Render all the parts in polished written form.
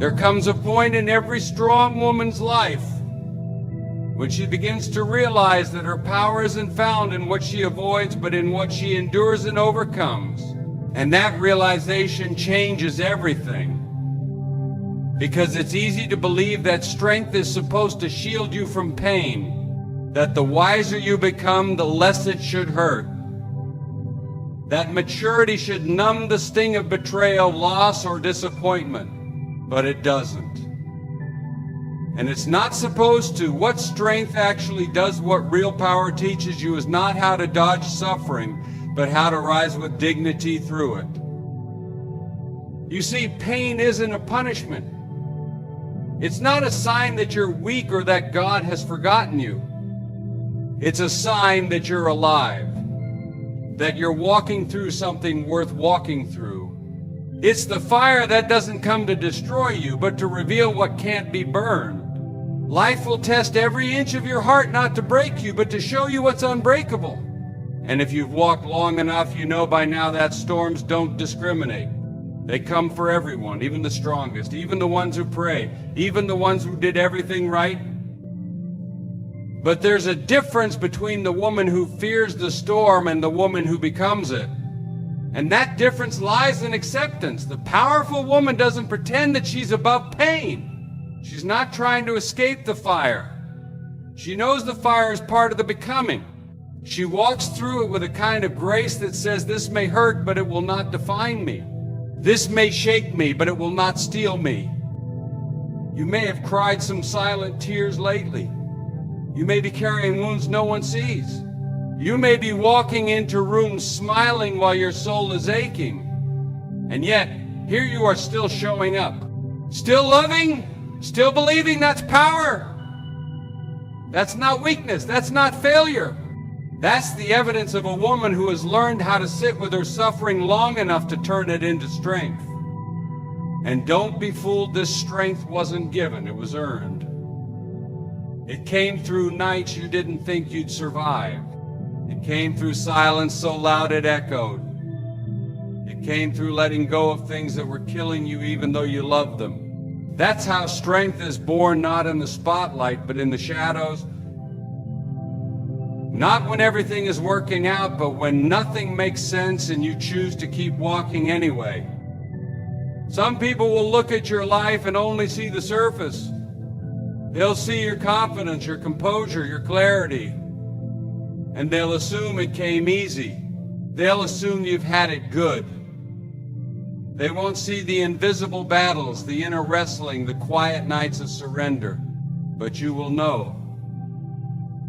There comes a point in every strong woman's life when she begins to realize that her power isn't found in what she avoids, but in what she endures and overcomes. And that realization changes everything. Because it's easy to believe that strength is supposed to shield you from pain, that the wiser you become, the less it should hurt, that maturity should numb the sting of betrayal, loss, or disappointment, but it doesn't. And it's not supposed to. What strength actually does what real power teaches you is not how to dodge suffering, but how to rise with dignity through it. You see, pain isn't a punishment. It's not a sign that you're weak or that God has forgotten you. It's a sign that you're alive, that you're walking through something worth walking through. It's the fire that doesn't come to destroy you, but to reveal what can't be burned. Life will test every inch of your heart, not to break you, but to show you what's unbreakable. And if you've walked long enough, you know by now that storms don't discriminate. They come for everyone, even the strongest, even the ones who pray, even the ones who did everything right. But there's a difference between the woman who fears the storm and the woman who becomes it. And that difference lies in acceptance. The powerful woman doesn't pretend that she's above pain. She's not trying to escape the fire. She knows the fire is part of the becoming. She walks through it with a kind of grace that says, this may hurt, but it will not define me. This may shake me, but it will not steal me. You may have cried some silent tears lately. You may be carrying wounds no one sees. You may be walking into rooms smiling while your soul is aching. And yet, here you are still showing up. Still loving, still believing. That's power. That's not weakness. That's not failure. That's the evidence of a woman who has learned how to sit with her suffering long enough to turn it into strength. And don't be fooled, this strength wasn't given, it was earned. It came through nights you didn't think you'd survive. It came through silence so loud it echoed. It came through letting go of things that were killing you even though you loved them. That's how strength is born, not in the spotlight, but in the shadows. Not when everything is working out, but when nothing makes sense and you choose to keep walking anyway. Some people will look at your life and only see the surface. They'll see your confidence, your composure, your clarity, and they'll assume it came easy. They'll assume you've had it good. They won't see the invisible battles, the inner wrestling, the quiet nights of surrender. But you will know.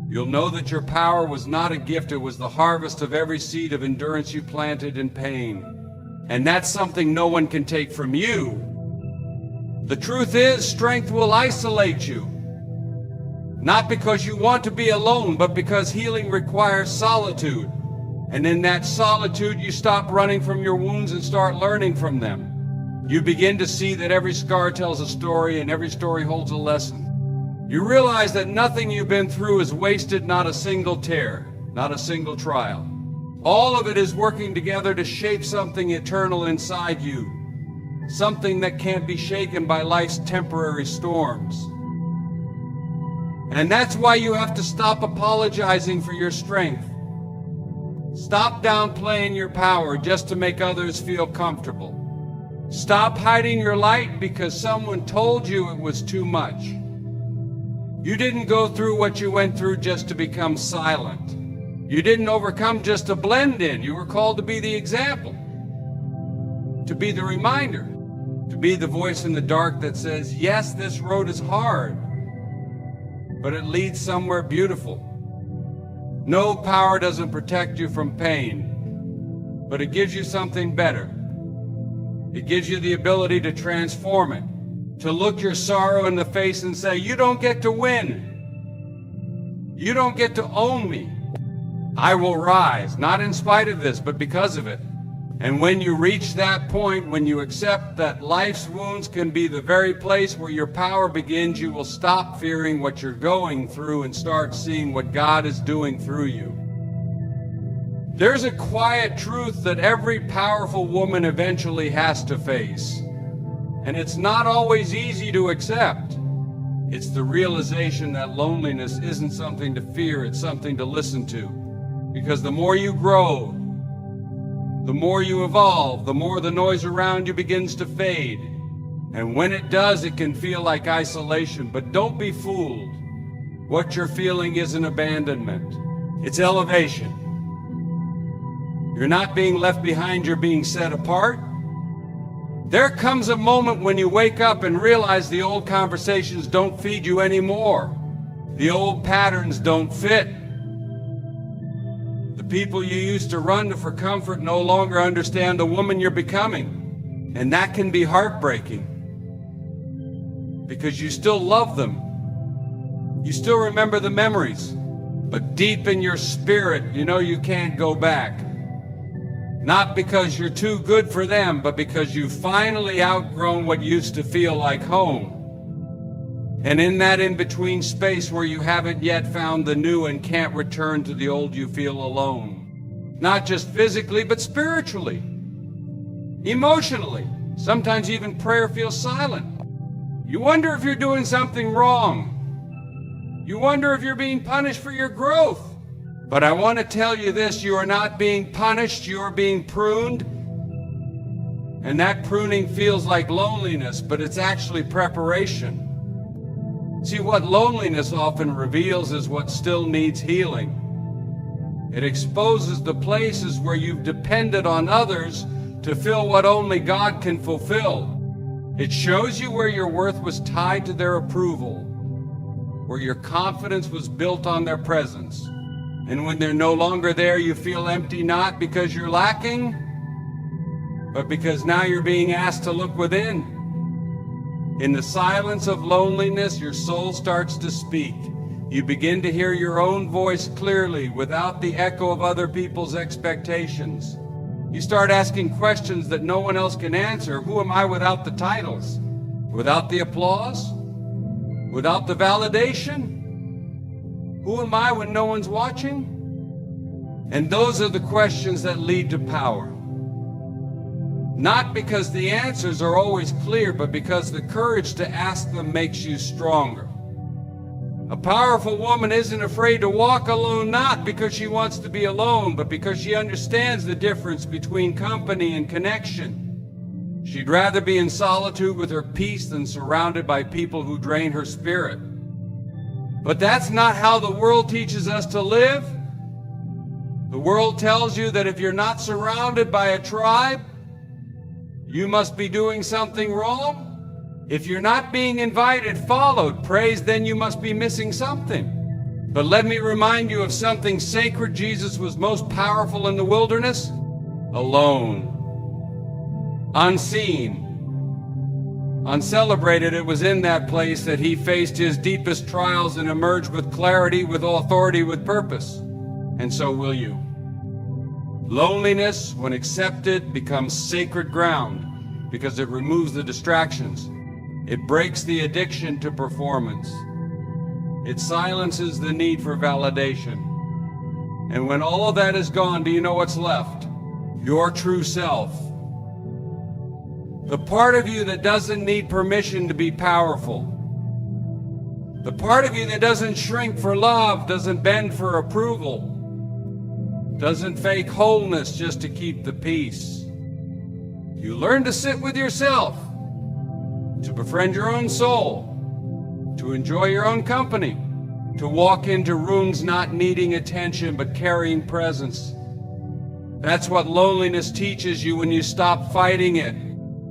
You'll know that your power was not a gift, it was the harvest of every seed of endurance you planted in pain. And that's something no one can take from you. The truth is, strength will isolate you. Not because you want to be alone, but because healing requires solitude. And in that solitude, you stop running from your wounds and start learning from them. You begin to see that every scar tells a story and every story holds a lesson. You realize that nothing you've been through is wasted, not a single tear, not a single trial. All of it is working together to shape something eternal inside you, something that can't be shaken by life's temporary storms. And that's why you have to stop apologizing for your strength. Stop downplaying your power just to make others feel comfortable. Stop hiding your light because someone told you it was too much. You didn't go through what you went through just to become silent. You didn't overcome just to blend in. You were called to be the example, to be the reminder, to be the voice in the dark that says, yes, this road is hard, but it leads somewhere beautiful. No power doesn't protect you from pain, but it gives you something better. It gives you the ability to transform it, to look your sorrow in the face and say, you don't get to win. You don't get to own me. I will rise, not in spite of this, but because of it. And when you reach that point, when you accept that life's wounds can be the very place where your power begins, you will stop fearing what you're going through and start seeing what God is doing through you. There's a quiet truth that every powerful woman eventually has to face. And it's not always easy to accept. It's the realization that loneliness isn't something to fear, it's something to listen to. Because the more you grow, the more you evolve, the more the noise around you begins to fade. And when it does, it can feel like isolation. But don't be fooled. What you're feeling isn't abandonment. It's elevation. You're not being left behind, you're being set apart. There comes a moment when you wake up and realize the old conversations don't feed you anymore. The old patterns don't fit. The people you used to run to for comfort no longer understand the woman you're becoming. And that can be heartbreaking. Because you still love them. You still remember the memories. But deep in your spirit, you know you can't go back. Not because you're too good for them, but because you've finally outgrown what used to feel like home. And in that in-between space where you haven't yet found the new and can't return to the old, you feel alone. Not just physically, but spiritually, emotionally. Sometimes even prayer feels silent. You wonder if you're doing something wrong. You wonder if you're being punished for your growth. But I want to tell you this, you are not being punished, you are being pruned. And that pruning feels like loneliness, but it's actually preparation. See, what loneliness often reveals is what still needs healing. It exposes the places where you've depended on others to fill what only God can fulfill. It shows you where your worth was tied to their approval, where your confidence was built on their presence. And when they're no longer there, you feel empty, not because you're lacking, but because now you're being asked to look within. In the silence of loneliness, your soul starts to speak. You begin to hear your own voice clearly without the echo of other people's expectations. You start asking questions that no one else can answer. Who am I without the titles? Without the applause? Without the validation? Who am I when no one's watching? And those are the questions that lead to power. Not because the answers are always clear, but because the courage to ask them makes you stronger. A powerful woman isn't afraid to walk alone, not because she wants to be alone, but because she understands the difference between company and connection. She'd rather be in solitude with her peace than surrounded by people who drain her spirit. But that's not how the world teaches us to live. The world tells you that if you're not surrounded by a tribe, you must be doing something wrong. If you're not being invited, followed, praised, then you must be missing something. But let me remind you of something sacred. Jesus was most powerful in the wilderness, alone, unseen. Uncelebrated, it was in that place that he faced his deepest trials and emerged with clarity, with authority, with purpose. And so will you. Loneliness, when accepted, becomes sacred ground because it removes the distractions. It breaks the addiction to performance. It silences the need for validation. And when all of that is gone, do you know what's left? Your true self. The part of you that doesn't need permission to be powerful. The part of you that doesn't shrink for love, doesn't bend for approval, doesn't fake wholeness just to keep the peace. You learn to sit with yourself, to befriend your own soul, to enjoy your own company, to walk into rooms not needing attention but carrying presence. That's what loneliness teaches you when you stop fighting it.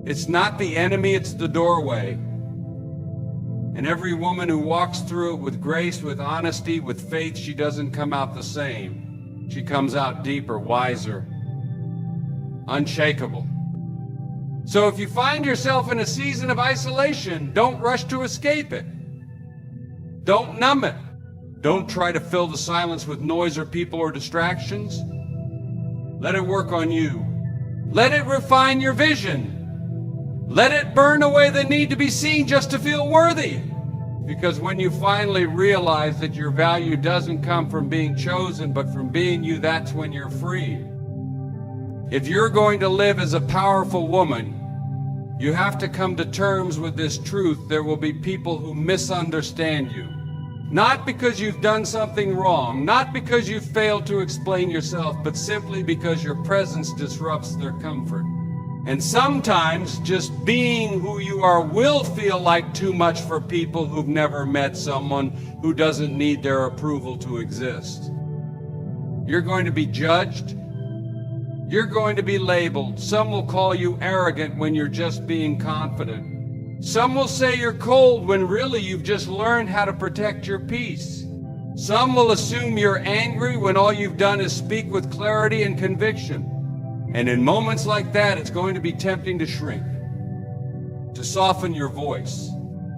It's not the enemy, it's the doorway. And every woman who walks through it with grace, with honesty, with faith, she doesn't come out the same. She comes out deeper, wiser, unshakable. So if you find yourself in a season of isolation, don't rush to escape it. Don't numb it. Don't try to fill the silence with noise or people or distractions. Let it work on you. Let it refine your vision. Let it burn away the need to be seen just to feel worthy. Because when you finally realize that your value doesn't come from being chosen, but from being you, that's when you're free. If you're going to live as a powerful woman, You have to come to terms with this truth. There will be people who misunderstand you. Not because you've done something wrong, not because you've failed to explain yourself, but simply because your presence disrupts their comfort. And sometimes just being who you are will feel like too much for people who've never met someone who doesn't need their approval to exist. You're going to be judged. You're going to be labeled. Some will call you arrogant when you're just being confident. Some will say you're cold when really you've just learned how to protect your peace. Some will assume you're angry when all you've done is speak with clarity and conviction. And in moments like that, it's going to be tempting to shrink, to soften your voice,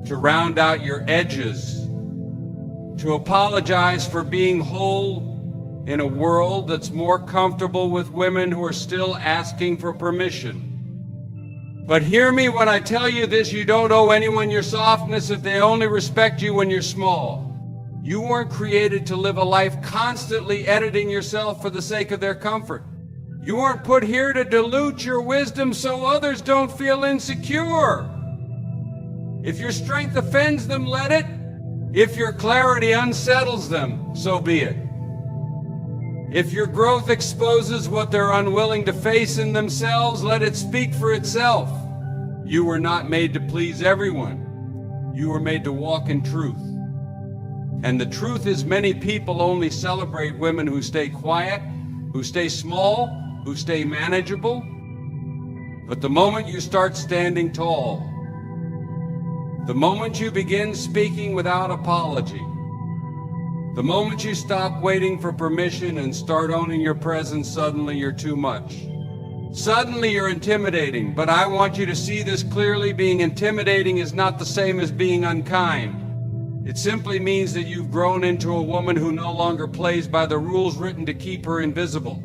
to round out your edges, to apologize for being whole in a world that's more comfortable with women who are still asking for permission. But hear me when I tell you this, you don't owe anyone your softness if they only respect you when you're small. You weren't created to live a life constantly editing yourself for the sake of their comfort. You weren't put here to dilute your wisdom so others don't feel insecure. If your strength offends them, let it. If your clarity unsettles them, so be it. If your growth exposes what they're unwilling to face in themselves, let it speak for itself. You were not made to please everyone. You were made to walk in truth. And the truth is, many people only celebrate women who stay quiet, who stay small, who stay manageable. But the moment you start standing tall, the moment you begin speaking without apology, the moment you stop waiting for permission and start owning your presence, suddenly you're too much. Suddenly you're intimidating, but I want you to see this clearly. Being intimidating is not the same as being unkind. It simply means that you've grown into a woman who no longer plays by the rules written to keep her invisible.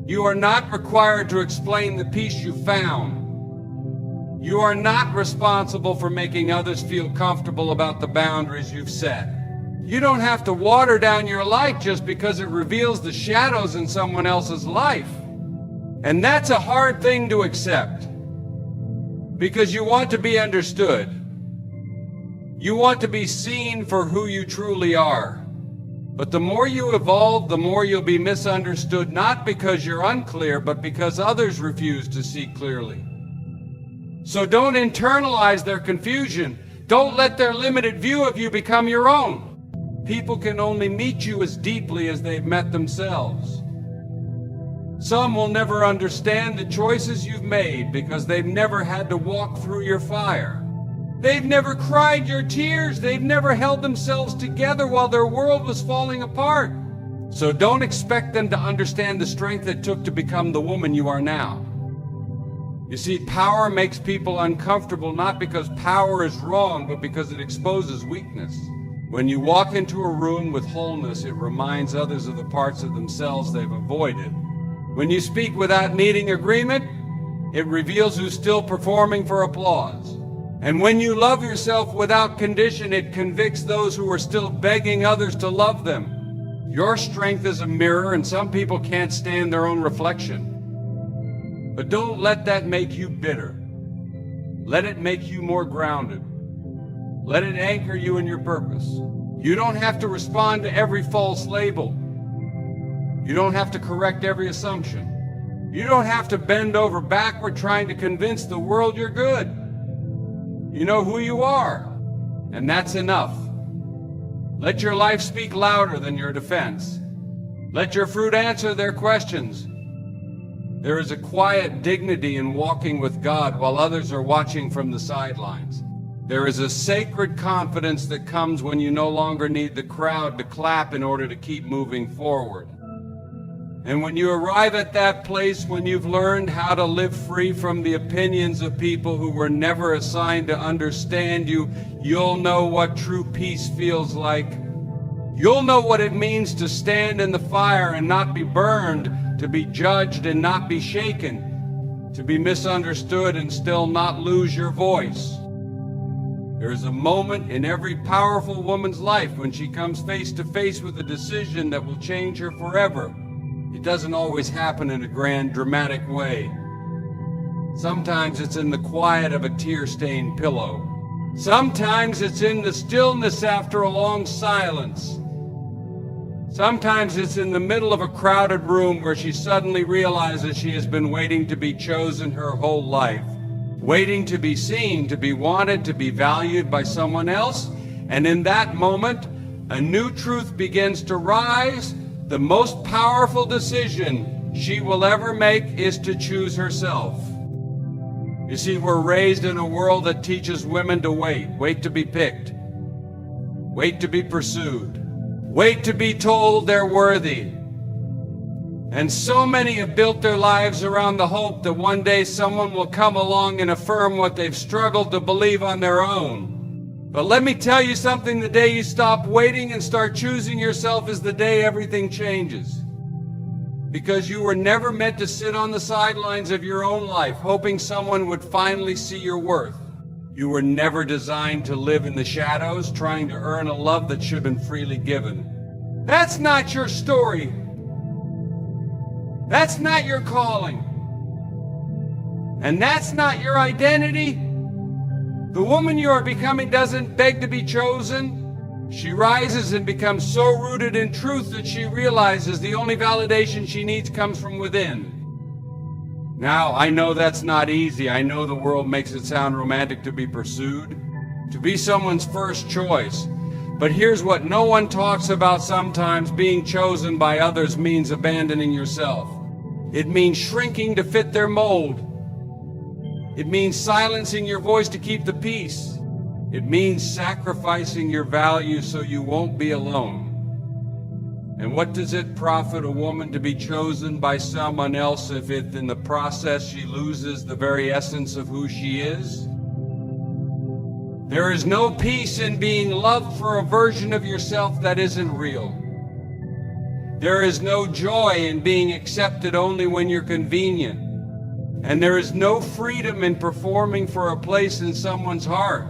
You are not required to explain the peace you found. You are not responsible for making others feel comfortable about the boundaries you've set. You don't have to water down your light just because it reveals the shadows in someone else's life. And that's a hard thing to accept, because you want to be understood. You want to be seen for who you truly are. But the more you evolve, the more you'll be misunderstood, not because you're unclear, but because others refuse to see clearly. So don't internalize their confusion. Don't let their limited view of you become your own. People can only meet you as deeply as they've met themselves. Some will never understand the choices you've made because they've never had to walk through your fire. They've never cried your tears. They've never held themselves together while their world was falling apart. So don't expect them to understand the strength it took to become the woman you are now. You see, power makes people uncomfortable, not because power is wrong, but because it exposes weakness. When you walk into a room with wholeness, it reminds others of the parts of themselves they've avoided. When you speak without needing agreement, it reveals who's still performing for applause. And when you love yourself without condition, it convicts those who are still begging others to love them. Your strength is a mirror, and some people can't stand their own reflection. But don't let that make you bitter. Let it make you more grounded. Let it anchor you in your purpose. You don't have to respond to every false label. You don't have to correct every assumption. You don't have to bend over backward trying to convince the world you're good. You know who you are, and that's enough. Let your life speak louder than your defense. Let your fruit answer their questions. There is a quiet dignity in walking with God while others are watching from the sidelines. There is a sacred confidence that comes when you no longer need the crowd to clap in order to keep moving forward. And when you arrive at that place, when you've learned how to live free from the opinions of people who were never assigned to understand you, you'll know what true peace feels like. You'll know what it means to stand in the fire and not be burned, to be judged and not be shaken, to be misunderstood and still not lose your voice. There is a moment in every powerful woman's life when she comes face to face with a decision that will change her forever. It doesn't always happen in a grand, dramatic way. Sometimes it's in the quiet of a tear-stained pillow. Sometimes it's in the stillness after a long silence. Sometimes it's in the middle of a crowded room where she suddenly realizes she has been waiting to be chosen her whole life, waiting to be seen, to be wanted, to be valued by someone else. And in that moment, a new truth begins to rise. The most powerful decision she will ever make is to choose herself. You see, we're raised in a world that teaches women to wait to be picked, wait to be pursued, wait to be told they're worthy. And so many have built their lives around the hope that one day someone will come along and affirm what they've struggled to believe on their own. But let me tell you something, the day you stop waiting and start choosing yourself is the day everything changes. Because you were never meant to sit on the sidelines of your own life, hoping someone would finally see your worth. You were never designed to live in the shadows, trying to earn a love that should have been freely given. That's not your story. That's not your calling. And that's not your identity. The woman you are becoming doesn't beg to be chosen. She rises and becomes so rooted in truth that she realizes the only validation she needs comes from within. Now, I know that's not easy. I know the world makes it sound romantic to be pursued, to be someone's first choice. But here's what no one talks about sometimes: being chosen by others means abandoning yourself. It means shrinking to fit their mold. It means silencing your voice to keep the peace. It means sacrificing your value so you won't be alone. And what does it profit a woman to be chosen by someone else if in the process she loses the very essence of who she is? There is no peace in being loved for a version of yourself that isn't real. There is no joy in being accepted only when you're convenient. And there is no freedom in performing for a place in someone's heart.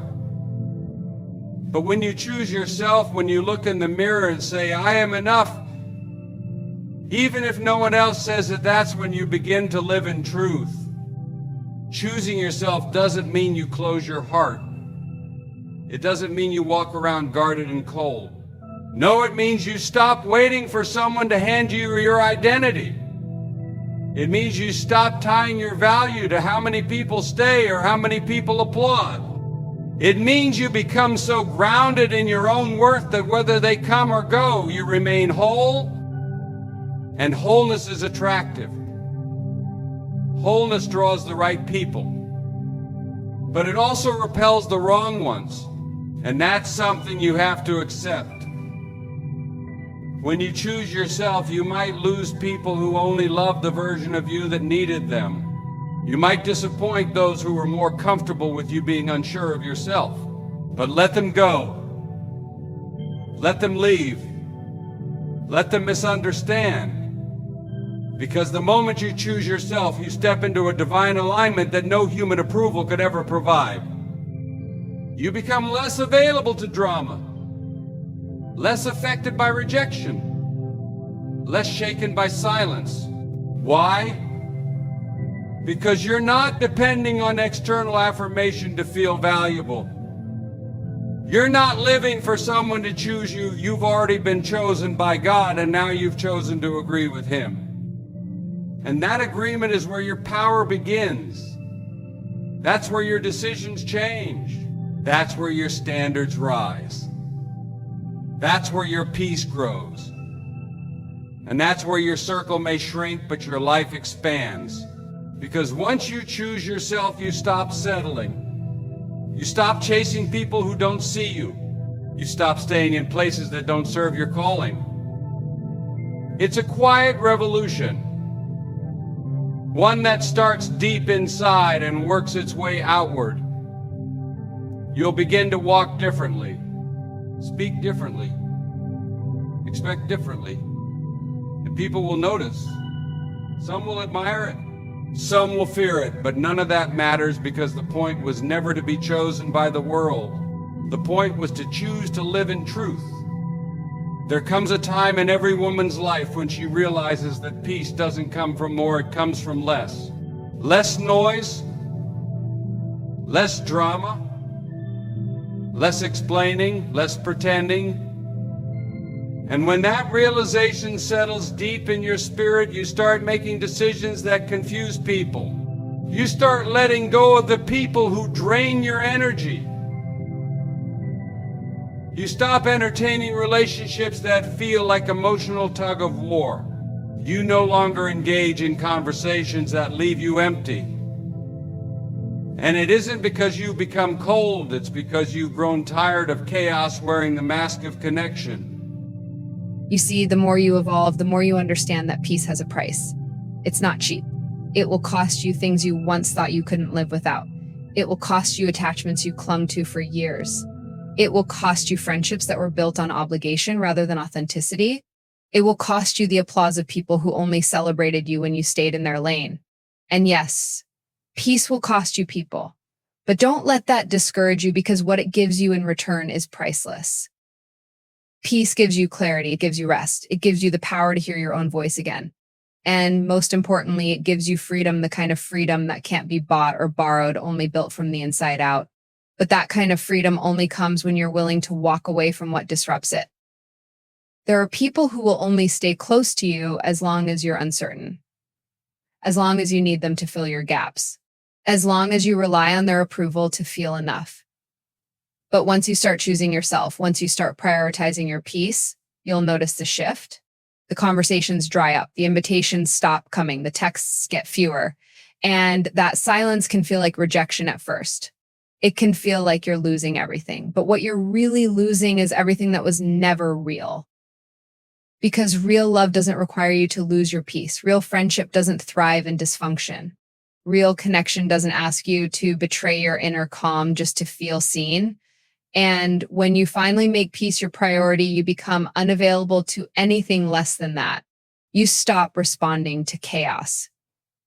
But when you choose yourself, when you look in the mirror and say, I am enough, even if no one else says it, that's when you begin to live in truth. Choosing yourself doesn't mean you close your heart. It doesn't mean you walk around guarded and cold. No, it means you stop waiting for someone to hand you your identity. It means you stop tying your value to how many people stay or how many people applaud. It means you become so grounded in your own worth that whether they come or go, you remain whole. And wholeness is attractive. Wholeness draws the right people. But it also repels the wrong ones. And that's something you have to accept. When you choose yourself, you might lose people who only loved the version of you that needed them. You might disappoint those who were more comfortable with you being unsure of yourself. But let them go. Let them leave. Let them misunderstand. Because the moment you choose yourself, you step into a divine alignment that no human approval could ever provide. You become less available to drama, less affected by rejection, less shaken by silence. Why? Because you're not depending on external affirmation to feel valuable. You're not living for someone to choose you. You've already been chosen by God, and now you've chosen to agree with Him. And that agreement is where your power begins. That's where your decisions change. That's where your standards rise. That's where your peace grows. And that's where your circle may shrink, but your life expands. Because once you choose yourself, you stop settling. You stop chasing people who don't see you. You stop staying in places that don't serve your calling. It's a quiet revolution. One that starts deep inside and works its way outward. You'll begin to walk differently, speak differently, expect differently, and people will notice. Some will admire it. Some will fear it, but none of that matters because the point was never to be chosen by the world. The point was to choose to live in truth. There comes a time in every woman's life when she realizes that peace doesn't come from more, it comes from less. Less noise, less drama, less explaining, less pretending. And when that realization settles deep in your spirit, you start making decisions that confuse people. You start letting go of the people who drain your energy. You stop entertaining relationships that feel like emotional tug of war. You no longer engage in conversations that leave you empty. And it isn't because you've become cold, it's because you've grown tired of chaos wearing the mask of connection. You see, the more you evolve, the more you understand that peace has a price. It's not cheap. It will cost you things you once thought you couldn't live without. It will cost you attachments you clung to for years. It will cost you friendships that were built on obligation rather than authenticity. It will cost you the applause of people who only celebrated you when you stayed in their lane. And yes, peace will cost you people. But don't let that discourage you, because what it gives you in return is priceless. Peace gives you clarity, it gives you rest, it gives you the power to hear your own voice again. And most importantly, it gives you freedom, the kind of freedom that can't be bought or borrowed, only built from the inside out. But that kind of freedom only comes when you're willing to walk away from what disrupts it. There are people who will only stay close to you as long as you're uncertain, as long as you need them to fill your gaps, as long as you rely on their approval to feel enough. But once you start choosing yourself, once you start prioritizing your peace, you'll notice the shift. The conversations dry up, the invitations stop coming, the texts get fewer, and that silence can feel like rejection at first. It can feel like you're losing everything, but what you're really losing is everything that was never real. Because real love doesn't require you to lose your peace. Real friendship doesn't thrive in dysfunction. Real connection doesn't ask you to betray your inner calm just to feel seen. And when you finally make peace your priority, you become unavailable to anything less than that. You stop responding to chaos.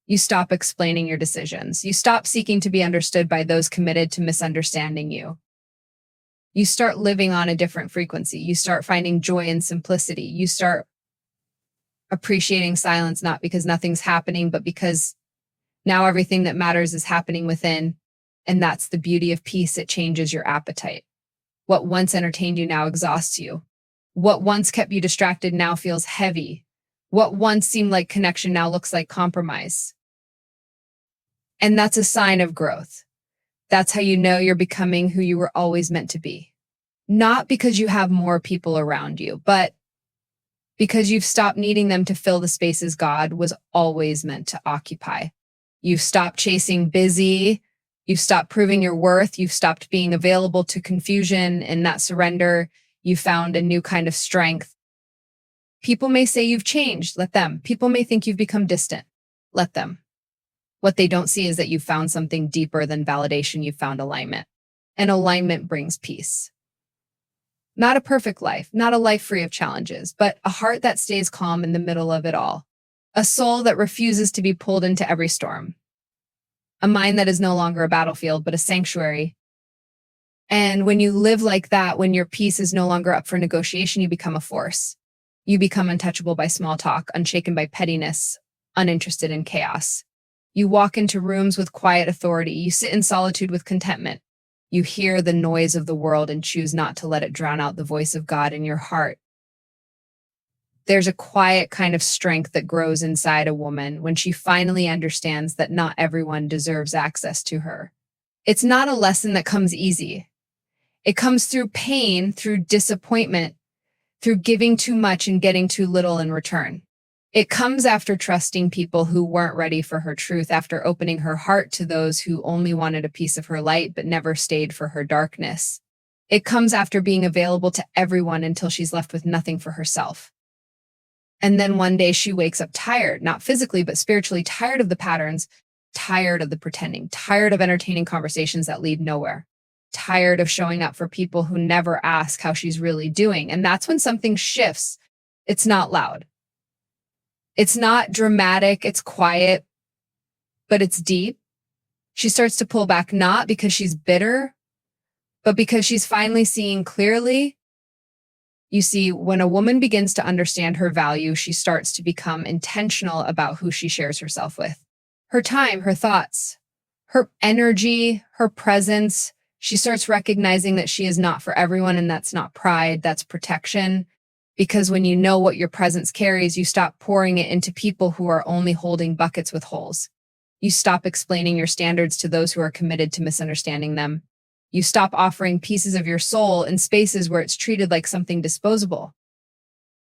You stop explaining your decisions. You stop seeking to be understood by those committed to misunderstanding you. You start living on a different frequency. You start finding joy in simplicity. You start appreciating silence, not because nothing's happening, but because now everything that matters is happening within. And that's the beauty of peace. It changes your appetite. What once entertained you now exhausts you. What once kept you distracted now feels heavy. What once seemed like connection now looks like compromise. And that's a sign of growth. That's how you know you're becoming who you were always meant to be. Not because you have more people around you, but because you've stopped needing them to fill the spaces God was always meant to occupy. You've stopped chasing busy. You've stopped proving your worth. You've stopped being available to confusion. And that surrender, you found a new kind of strength. People may say you've changed. Let them. People may think you've become distant. Let them. What they don't see is that you've found something deeper than validation. You've found alignment. And alignment brings peace. Not a perfect life, not a life free of challenges, but a heart that stays calm in the middle of it all. A soul that refuses to be pulled into every storm. A mind that is no longer a battlefield, but a sanctuary. And when you live like that, when your peace is no longer up for negotiation, you become a force. You become untouchable by small talk, unshaken by pettiness, uninterested in chaos. You walk into rooms with quiet authority. You sit in solitude with contentment. You hear the noise of the world and choose not to let it drown out the voice of God in your heart. There's a quiet kind of strength that grows inside a woman when she finally understands that not everyone deserves access to her. It's not a lesson that comes easy. It comes through pain, through disappointment, through giving too much and getting too little in return. It comes after trusting people who weren't ready for her truth, after opening her heart to those who only wanted a piece of her light but never stayed for her darkness. It comes after being available to everyone until she's left with nothing for herself. And then one day she wakes up tired, not physically, but spiritually, tired of the patterns, tired of the pretending, tired of entertaining conversations that lead nowhere, tired of showing up for people who never ask how she's really doing. And that's when something shifts. It's not loud. It's not dramatic. It's quiet, but it's deep. She starts to pull back, not because she's bitter, but because she's finally seeing clearly. You see, when a woman begins to understand her value, she starts to become intentional about who she shares herself with. Her time, her thoughts, Her energy, her presence, she starts recognizing that she is not for everyone, and that's not pride, that's protection. Because when you know what your presence carries, you stop pouring it into people who are only holding buckets with holes. You stop explaining your standards to those who are committed to misunderstanding them. You stop offering pieces of your soul in spaces where it's treated like something disposable.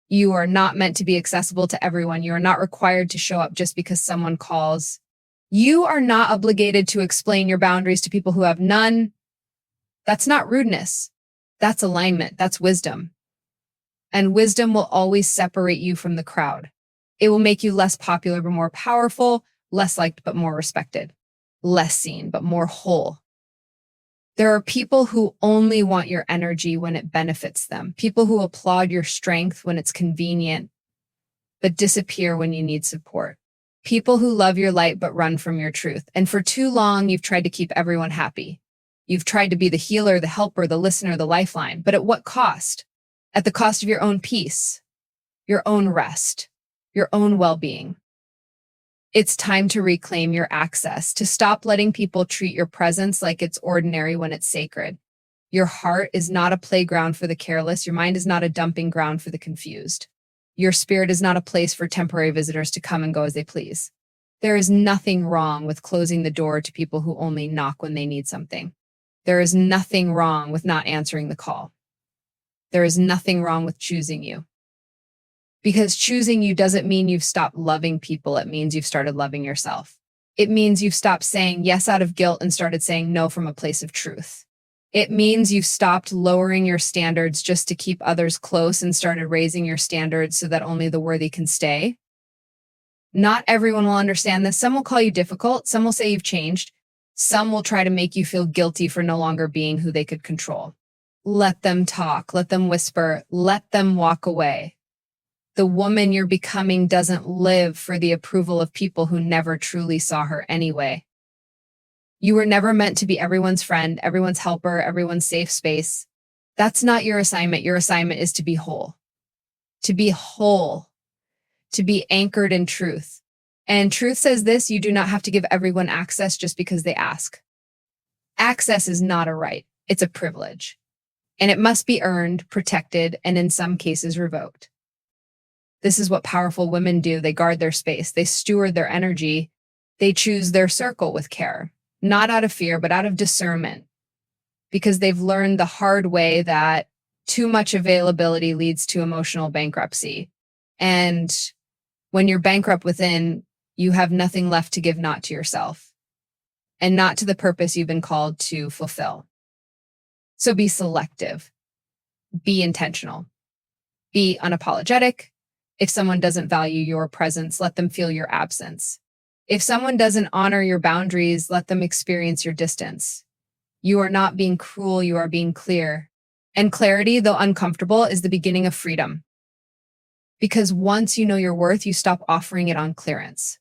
You are not meant to be accessible to everyone. You are not required to show up just because someone calls. You are not obligated to explain your boundaries to people who have none. That's not rudeness. That's alignment. That's wisdom. And wisdom will always separate you from the crowd. It will make you less popular but more powerful, less liked but more respected, less seen but more whole. There are people who only want your energy when it benefits them, people who applaud your strength when it's convenient, but disappear when you need support. People who love your light but run from your truth. And for too long, you've tried to keep everyone happy. You've tried to be the healer, the helper, the listener, the lifeline. But at what cost? At the cost of your own peace, your own rest, your own well-being. It's time to reclaim your access, to stop letting people treat your presence like it's ordinary when it's sacred. Your heart is not a playground for the careless. Your mind is not a dumping ground for the confused. Your spirit is not a place for temporary visitors to come and go as they please. There is nothing wrong with closing the door to people who only knock when they need something. There is nothing wrong with not answering the call. There is nothing wrong with choosing you. Because choosing you doesn't mean you've stopped loving people. It means you've started loving yourself. It means you've stopped saying yes out of guilt and started saying no from a place of truth. It means you've stopped lowering your standards just to keep others close and started raising your standards so that only the worthy can stay. Not everyone will understand this. Some will call you difficult. Some will say you've changed. Some will try to make you feel guilty for no longer being who they could control. Let them talk. Let them whisper. Let them walk away. The woman you're becoming doesn't live for the approval of people who never truly saw her anyway. You were never meant to be everyone's friend, everyone's helper, everyone's safe space. That's not your assignment. Your assignment is to be whole. To be whole. To be anchored in truth. And truth says this: you do not have to give everyone access just because they ask. Access is not a right. It's a privilege. And it must be earned, protected, and in some cases revoked. This is what powerful women do. They guard their space. They steward their energy. They choose their circle with care, not out of fear, but out of discernment, because they've learned the hard way that too much availability leads to emotional bankruptcy. And when you're bankrupt within, you have nothing left to give, not to yourself and not to the purpose you've been called to fulfill. So be selective, be intentional, be unapologetic. If someone doesn't value your presence, let them feel your absence. If someone doesn't honor your boundaries, let them experience your distance. You are not being cruel, you are being clear. And clarity, though uncomfortable, is the beginning of freedom. Because once you know your worth, you stop offering it on clearance.